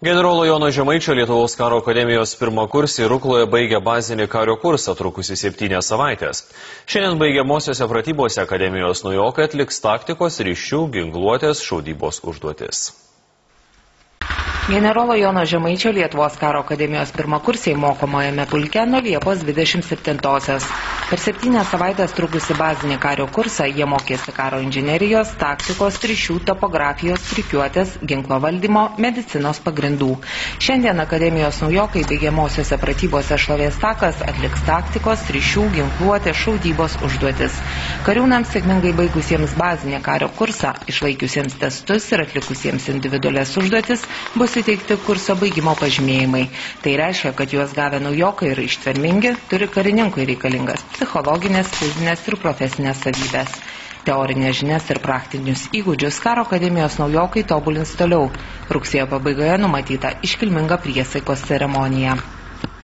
Generolo Jono Žemaičio Lietuvos karo akademijos pirmakursiai Rukloje baigė bazinį kario kursą, trukusį 7 savaitės. Šiandien baigiamosiose pratybose akademijos naujokai atliks taktikos, ryšių, ginkluotės, šaudybos užduotis. Generolo Jono Žemaičio Lietuvos karo akademijos pirmakursiai mokomojame pulke nuo Liepos 27-osios. Per 7 savaitės trukusi bazinį kario kursą jie mokėsi karo inžinerijos, taktikos, ryšių, topografijos, rikiuotės, ginklo valdymo, medicinos pagrindų. Šiandien akademijos naujokai baigiamosiose pratybose Šlovės takas atliks taktikos, ryšių, ginkluotės, šaudybos užduotis. Kariūnams sėkmingai baigusiems bazinį kario kursą, išlaikiusiems testus ir atlikusiems individualias užduotis bus įteikti kurso baigimo pažymėjimai. Tai reiškia, kad juos gavę naujokai ir ištvermingi turi karininkui reikalingas psichologinės, fizinės ir profesinės savybės. Teorinės žinias ir praktinius įgūdžius karo akademijos naujokai tobulins toliau. Rugsėjo pabaigoje numatyta iškilminga priesaikos ceremonija.